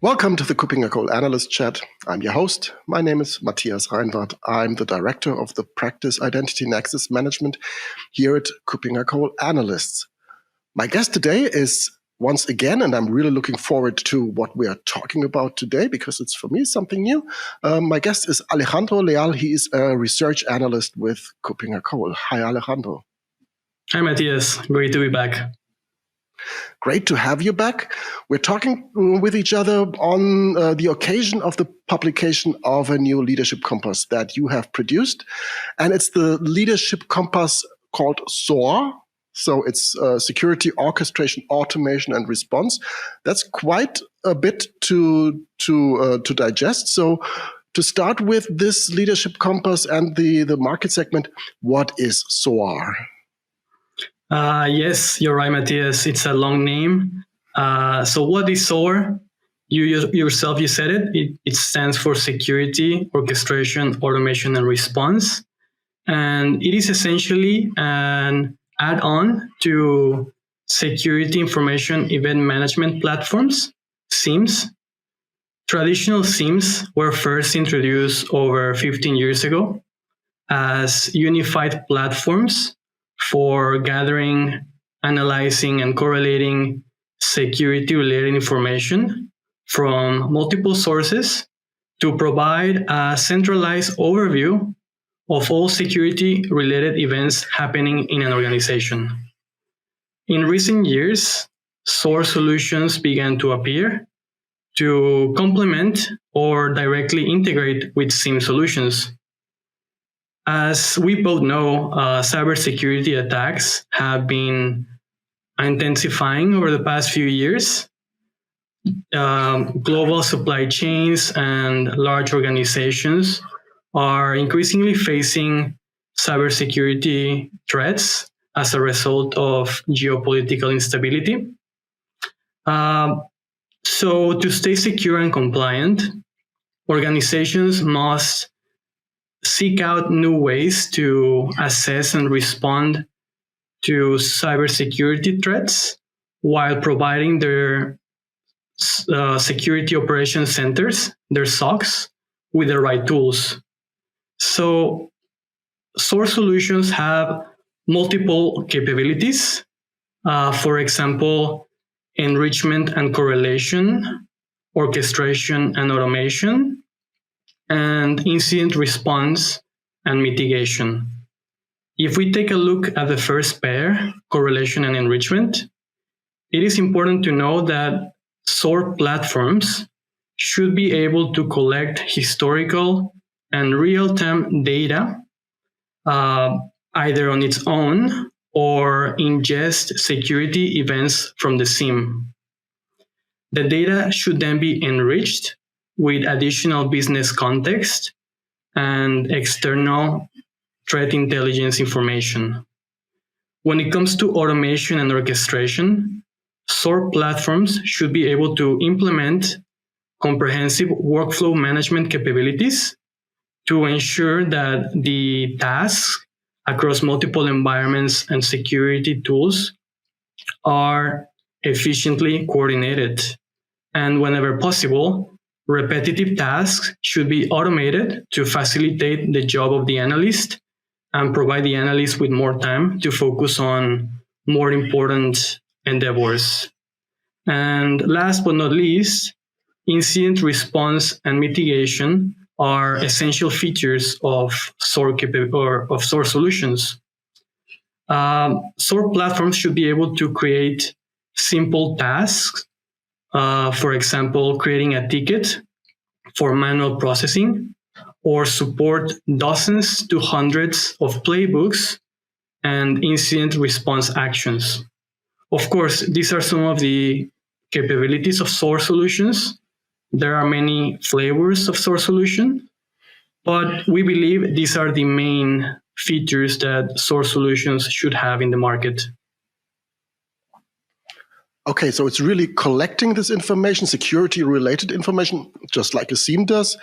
Welcome to the KuppingerCole Analyst Chat. I'm your host. My name is Matthias Reinwarth. I'm the director of the practice Identity and Access Management here at KuppingerCole Analysts. My guest today is once again, and I'm really looking forward to what we are talking about today because it's for me something new. My guest is Alejandro Leal. He is a research analyst with KuppingerCole. Hi, Alejandro. Hi, Matthias. Great to be back. Great to have you back. We're talking with each other on the occasion of the publication of a new leadership compass that you have produced. And it's the leadership compass called SOAR. So it's security, orchestration, automation, and response. That's quite a bit to digest. So to start with this leadership compass and the market segment, what is SOAR? Yes, you're right, Matthias. It's a long name. So what is SOAR? You yourself, you said it. It stands for Security, Orchestration, Automation, and Response. And it is essentially an add-on to Security Information Event Management Platforms, SIEMs. Traditional SIEMs were first introduced over 15 years ago as unified platforms for gathering, analyzing, and correlating security-related information from multiple sources to provide a centralized overview of all security-related events happening in an organization. In recent years, SOAR solutions began to appear to complement or directly integrate with SIEM solutions. As we both know, cybersecurity attacks have been intensifying over the past few years. Global supply chains and large organizations are increasingly facing cybersecurity threats as a result of geopolitical instability. So to stay secure and compliant, organizations must seek out new ways to assess and respond to cybersecurity threats while providing their security operations centers, their SOCs, with the right tools. So SOAR solutions have multiple capabilities. For example, enrichment and correlation, orchestration and automation, and incident response and mitigation. If we take a look at the first pair, correlation and enrichment, it is important to know that SOAR platforms should be able to collect historical and real-time data, either on its own or ingest security events from the SIEM. The data should then be enriched with additional business context and external threat intelligence information. When it comes to automation and orchestration, SOAR platforms should be able to implement comprehensive workflow management capabilities to ensure that the tasks across multiple environments and security tools are efficiently coordinated. And whenever possible, repetitive tasks should be automated to facilitate the job of the analyst and provide the analyst with more time to focus on more important endeavors. And last but not least, incident response and mitigation are essential features of SOAR solutions. SOAR platforms should be able to create simple tasks. For example, creating a ticket for manual processing, or support dozens to hundreds of playbooks and incident response actions. Of course, these are some of the capabilities of SOAR solutions. There are many flavors of SOAR solution, but we believe these are the main features that SOAR solutions should have in the market. Okay, so it's really collecting this information, security-related information, just like a SIEM does,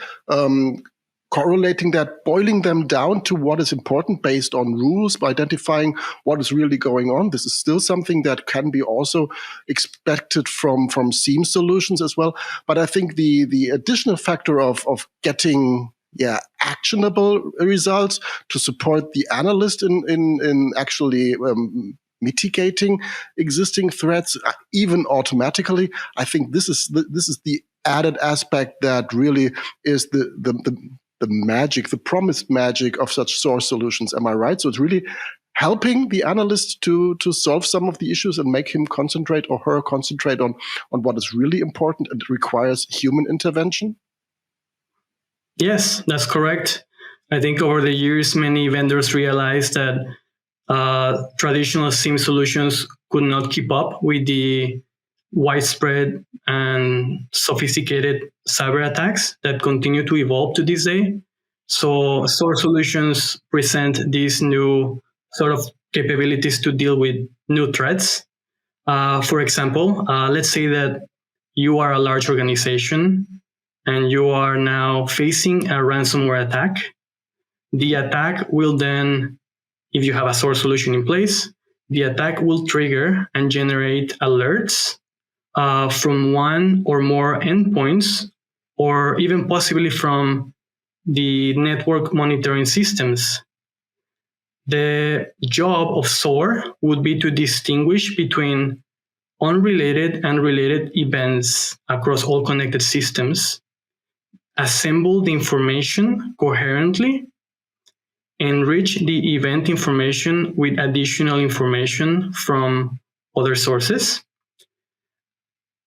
correlating that, boiling them down to what is important based on rules, by identifying what is really going on. This is still something that can be also expected from SIEM solutions as well. But I think the additional factor of getting actionable results to support the analyst in actually mitigating existing threats, even automatically. I think this is the added aspect that really is the magic, the promised magic of such SOAR solutions. Am I right? So it's really helping the analyst to solve some of the issues and make him concentrate or her concentrate on what is really important and requires human intervention? Yes, that's correct. I think over the years, many vendors realized that traditional SIEM solutions could not keep up with the widespread and sophisticated cyber attacks that continue to evolve to this day. So SOAR solutions present these new sort of capabilities to deal with new threats. For example, let's say that you are a large organization and you are now facing a ransomware attack. The attack will then, if you have a SOAR solution in place, the attack will trigger and generate alerts from one or more endpoints, or even possibly from the network monitoring systems. The job of SOAR would be to distinguish between unrelated and related events across all connected systems, assemble the information coherently, enrich the event information with additional information from other sources,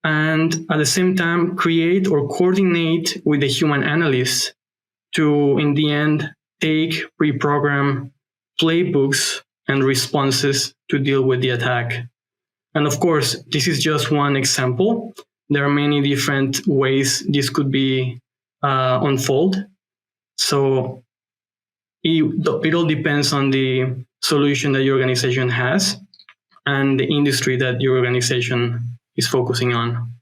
and at the same time create or coordinate with the human analyst to, in the end, take pre-program playbooks and responses to deal with the attack. And of course, this is just one example. There are many different ways this could be unfold. So it all depends on the solution that your organization has and the industry that your organization is focusing on.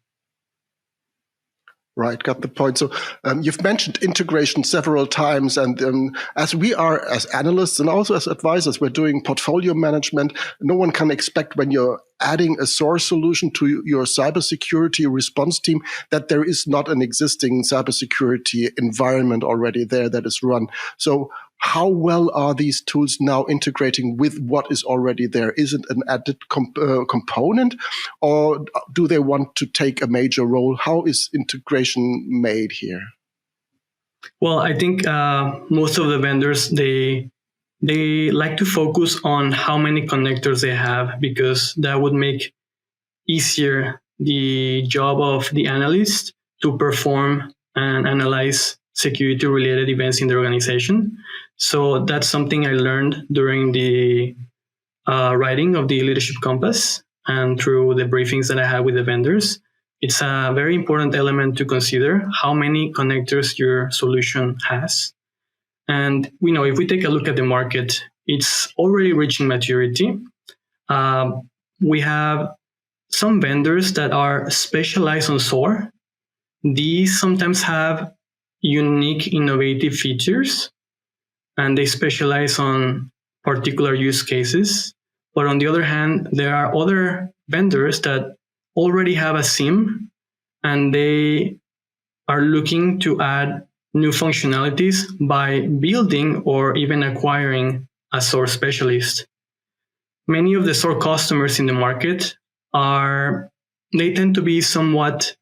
Right, got the point. So you've mentioned integration several times, and as we are, as analysts and also as advisors, we're doing portfolio management. No one can expect when you're adding a SOAR solution to your cybersecurity response team that there is not an existing cybersecurity environment already there that is run. So how well are these tools now integrating with what is already there? Is it an added component, or do they want to take a major role? How is integration made here? Well, I think most of the vendors, they like to focus on how many connectors they have, because that would make easier the job of the analyst to perform and analyze security-related events in the organization. So that's something I learned during the writing of the Leadership Compass and through the briefings that I had with the vendors. It's a very important element to consider how many connectors your solution has. And we know if we take a look at the market, it's already reaching maturity. We have some vendors that are specialized on SOAR. These sometimes have unique, innovative features, and they specialize on particular use cases. But on the other hand, there are other vendors that already have a SIEM, and they are looking to add new functionalities by building or even acquiring a SOAR specialist. Many of the SOAR customers in the market they tend to be somewhat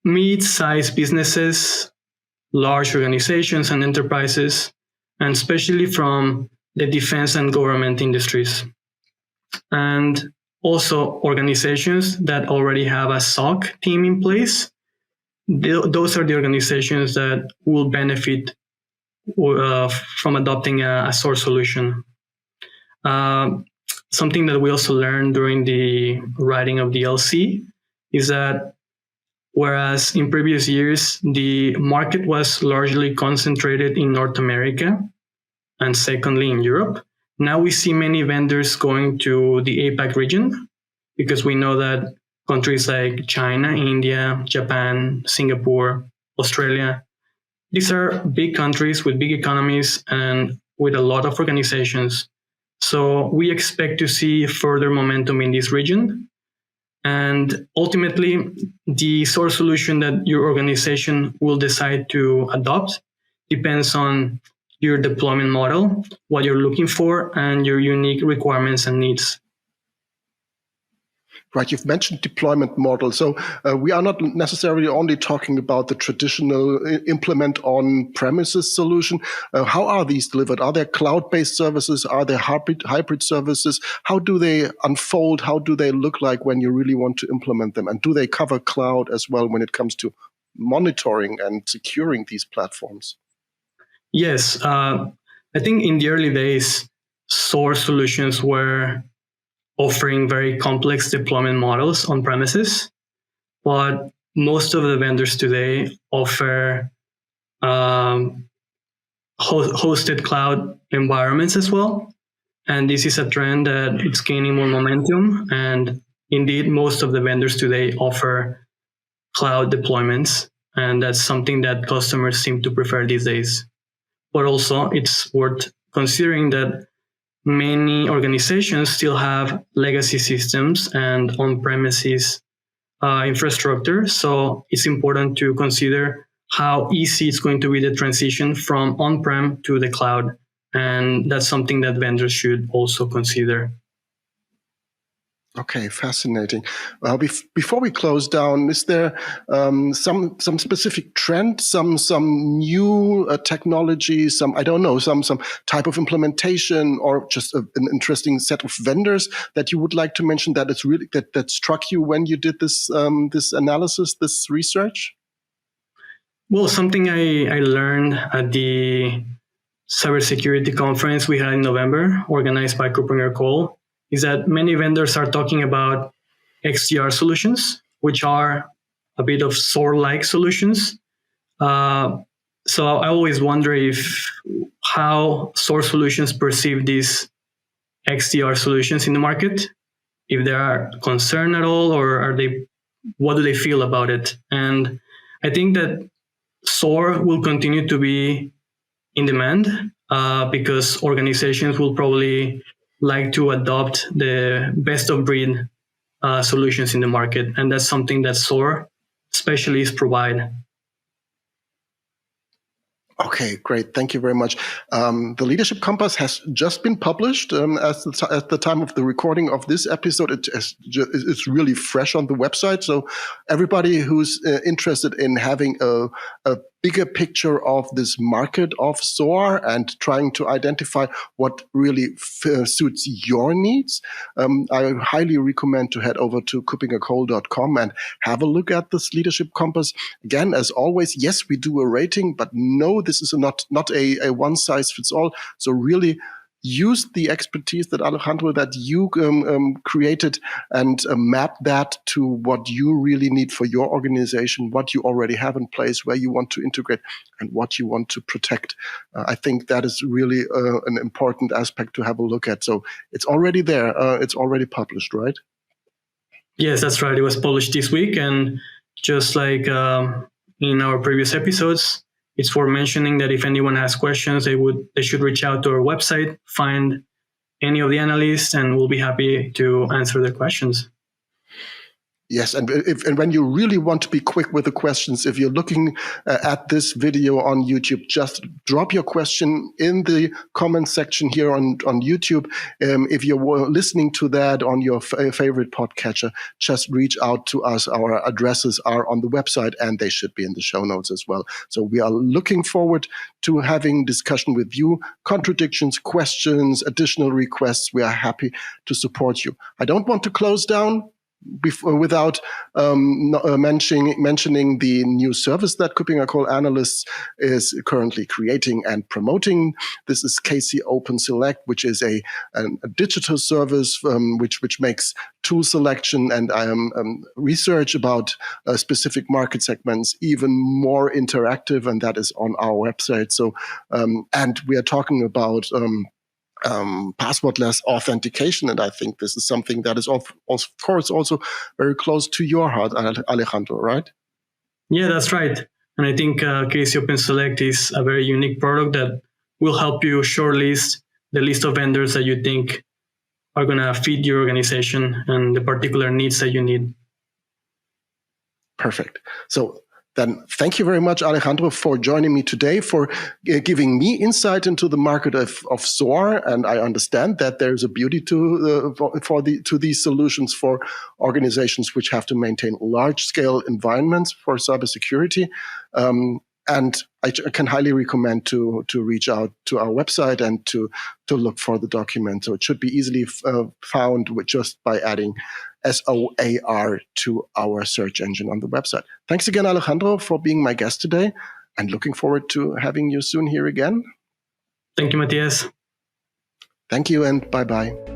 mid-sized businesses, large organizations and enterprises, and especially from the defense and government industries. And also organizations that already have a SOC team in place. Those are the organizations that will benefit from adopting a SOAR solution. Something that we also learned during the writing of the LC is that whereas in previous years, the market was largely concentrated in North America and secondly in Europe, now we see many vendors going to the APAC region, because we know that countries like China, India, Japan, Singapore, Australia, these are big countries with big economies and with a lot of organizations. So we expect to see further momentum in this region. And ultimately, the SOAR solution that your organization will decide to adopt depends on your deployment model, what you're looking for, and your unique requirements and needs. Right, you've mentioned deployment model. So we are not necessarily only talking about the traditional implement on-premises solution. How are these delivered? Are there cloud-based services? Are there hybrid services? How do they unfold? How do they look like when you really want to implement them? And do they cover cloud as well when it comes to monitoring and securing these platforms? Yes, I think in the early days, SOAR solutions were offering very complex deployment models on premises, but most of the vendors today offer hosted cloud environments as well. And this is a trend that it's gaining more momentum. And indeed, most of the vendors today offer cloud deployments. And that's something that customers seem to prefer these days. But also, it's worth considering that many organizations still have legacy systems and on-premises infrastructure. So it's important to consider how easy it's going to be the transition from on-prem to the cloud. And that's something that vendors should also consider. Okay, fascinating. Well, before we close down, is there some specific trend, some new technology, some type of implementation, or just an interesting set of vendors that you would like to mention that it's really that struck you when you did this this analysis, this research? Well, something I learned at the cybersecurity conference we had in November, organized by KuppingerCole, is that many vendors are talking about XDR solutions, which are a bit of SOAR-like solutions. So I always wonder how SOAR solutions perceive these XDR solutions in the market, if they are concerned at all, or what do they feel about it? And I think that SOAR will continue to be in demand because organizations will probably like to adopt the best of breed solutions in the market. And that's something that SOAR specialists provide. Okay, great. Thank you very much. The Leadership Compass has just been published at the time of the recording of this episode. It's really fresh on the website. So everybody who's interested in having a bigger picture of this market of SOAR and trying to identify what really suits your needs, I highly recommend to head over to KuppingerCole.com and have a look at this Leadership Compass. Again, as always, yes, we do a rating, but no, this is not a one-size-fits-all. So really use the expertise that Alejandro, that you created, and map that to what you really need for your organization, what you already have in place, where you want to integrate, and what you want to protect. I think that is really an important aspect to have a look at. So it's already there. It's already published, right? Yes, that's right. It was published this week. And just like in our previous episodes, it's worth mentioning that if anyone has questions, they should reach out to our website, find any of the analysts, and we'll be happy to answer their questions. Yes, and when you really want to be quick with the questions, if you're looking at this video on YouTube, just drop your question in the comment section here on YouTube. If you're listening to that on your favorite podcatcher, just reach out to us. Our addresses are on the website, and they should be in the show notes as well. So we are looking forward to having discussion with you, contradictions, questions, additional requests. We are happy to support you. I don't want to close down without mentioning the new service that KuppingerCole Analysts is currently creating and promoting. This is KC Open Select, which is a digital service which makes tool selection and research about specific market segments even more interactive, and that is on our website. So, and we are talking about passwordless authentication, and I think this is something that is of course also very close to your heart, Alejandro, right? Yeah, that's right. And I think KC Open Select is a very unique product that will help you shortlist the list of vendors that you think are going to fit your organization and the particular needs that you need. Perfect. So then thank you very much, Alejandro, for joining me today, for giving me insight into the market of SOAR. And I understand that there's a beauty to these solutions for organizations which have to maintain large-scale environments for cybersecurity. And I can highly recommend to reach out to our website and to look for the document. So it should be easily found just by adding SOAR to our search engine on the website. Thanks again, Alejandro, for being my guest today, and looking forward to having you soon here again. Thank you, Matthias. Thank you, and bye-bye.